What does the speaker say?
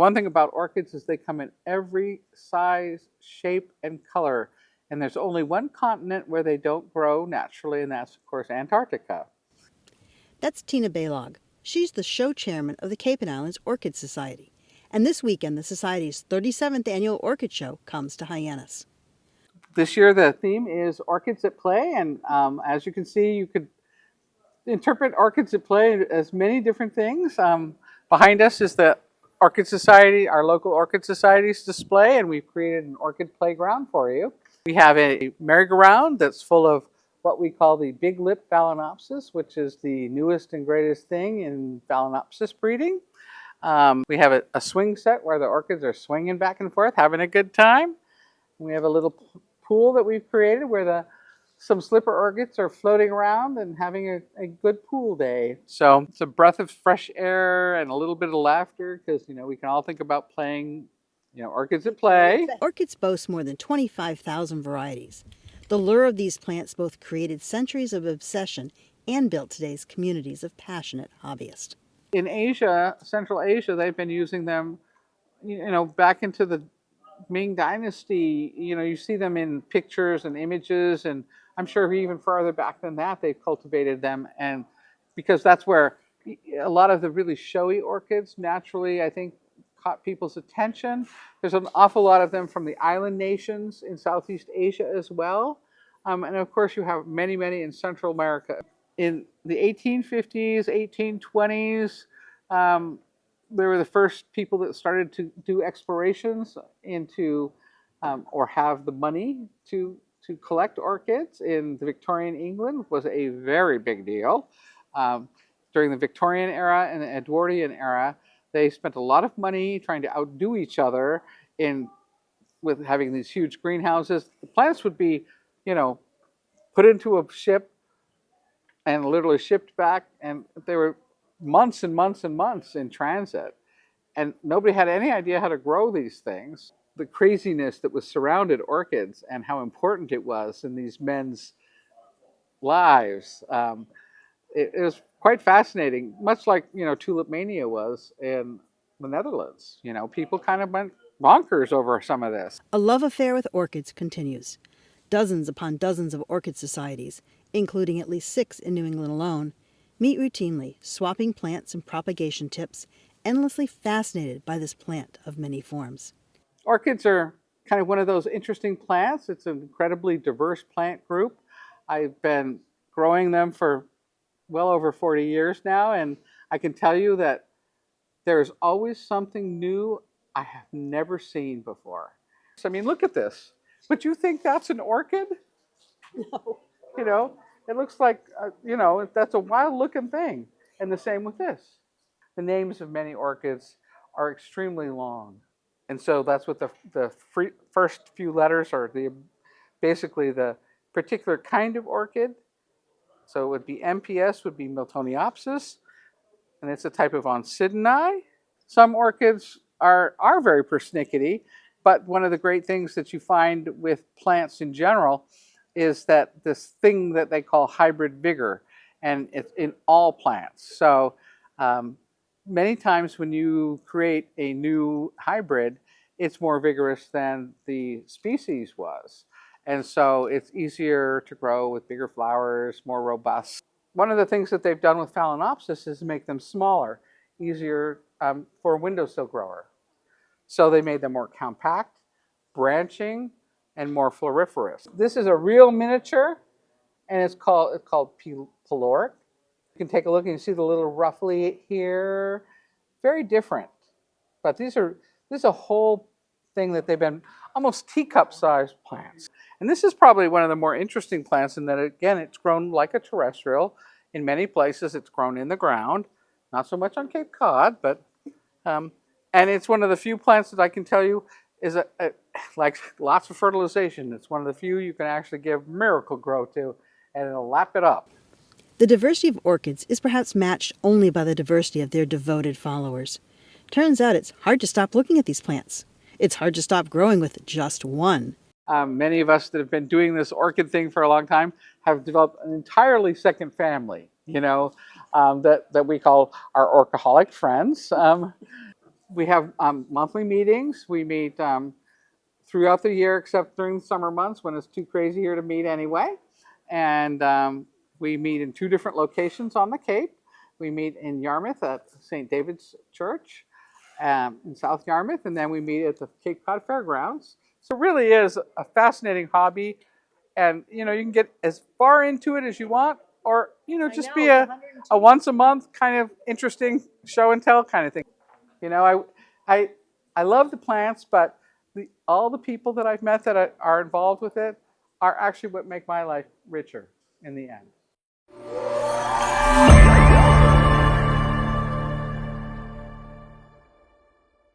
one thing about orchids is they come in every size, shape, and color. And there's only one continent where they don't grow naturally, and that's, of course, Antarctica. That's Tina Baylog. She's the show chairman of the Cape and Islands Orchid Society. And this weekend, the Society's 37th annual Orchid Show comes to Hyannis. This year, the theme is Orchids at Play. And as you can see, you could interpret Orchids at Play as many different things. Behind us is the Orchid Society, our local Orchid Society's display, and we've created an orchid playground for you. We have a merry-go-round that's full of what we call the big lip Phalaenopsis, which is the newest and greatest thing in Phalaenopsis breeding. We have a swing set where the orchids are swinging back and forth, having a good time. We have a little pool that we've created where some slipper orchids are floating around and having a good pool day. So it's a breath of fresh air and a little bit of laughter because, we can all think about playing, orchids at play. Orchids boast more than 25,000 varieties. The lure of these plants both created centuries of obsession and built today's communities of passionate hobbyists. In Asia, Central Asia, they've been using them, back into the Ming Dynasty. You see them in pictures and images, and I'm sure even farther back than that, they've cultivated them. And because that's where a lot of the really showy orchids naturally, I think, caught people's attention. There's an awful lot of them from the island nations in Southeast Asia as well. And of course, you have many, many in Central America. In the 1850s, 1820s, they were the first people that started to do explorations into or have the money to collect orchids in the Victorian England. Was a very big deal. During the Victorian era and the Edwardian era, they spent a lot of money trying to outdo each other with having these huge greenhouses. The plants would be, put into a ship and literally shipped back, and they were months and months and months in transit. And nobody had any idea how to grow these things. The craziness that was surrounded orchids and how important it was in these men's lives. It was quite fascinating, much like, tulip mania was in the Netherlands. People kind of went bonkers over some of this. A love affair with orchids continues. Dozens upon dozens of orchid societies, including at least 6 in New England alone, meet routinely, swapping plants and propagation tips, endlessly fascinated by this plant of many forms. Orchids are kind of one of those interesting plants. It's an incredibly diverse plant group. I've been growing them for well over 40 years now, and I can tell you that there's always something new I have never seen before. I mean, look at this. Would you think that's an orchid? No. It looks like, that's a wild looking thing. And the same with this. The names of many orchids are extremely long. And so that's what the first few letters are basically the particular kind of orchid. So it would be MPS, would be Miltoniopsis, and it's a type of Oncididae. Some orchids are very persnickety, but one of the great things that you find with plants in general is that this thing that they call hybrid vigor, and it's in all plants. So many times when you create a new hybrid, it's more vigorous than the species was. And so it's easier to grow with bigger flowers, more robust. One of the things that they've done with Phalaenopsis is make them smaller, easier for a windowsill grower. So they made them more compact, branching, and more floriferous. This is a real miniature, and it's called Peloric. You can take a look and you see the little ruffly here. Very different. But this is a whole thing that they've been almost teacup-sized plants. And this is probably one of the more interesting plants in that, again, it's grown like a terrestrial. In many places, it's grown in the ground. Not so much on Cape Cod, but and it's one of the few plants that I can tell you is like lots of fertilization. It's one of the few you can actually give miracle grow to, and it'll lap it up. The diversity of orchids is perhaps matched only by the diversity of their devoted followers. Turns out it's hard to stop looking at these plants. It's hard to stop growing with just one. Many of us that have been doing this orchid thing for a long time have developed an entirely second family, that we call our orchaholic friends. We have monthly meetings. We meet throughout the year, except during the summer months when it's too crazy here to meet anyway. And we meet in 2 different locations on the Cape. We meet in Yarmouth at St. David's Church in South Yarmouth, and then we meet at the Cape Cod Fairgrounds. So it really is a fascinating hobby, and you can get as far into it as you want, or just be a once a month kind of interesting show and tell kind of thing. You know, I I love the plants, but all the people that I've met that are involved with it are actually what make my life richer in the end.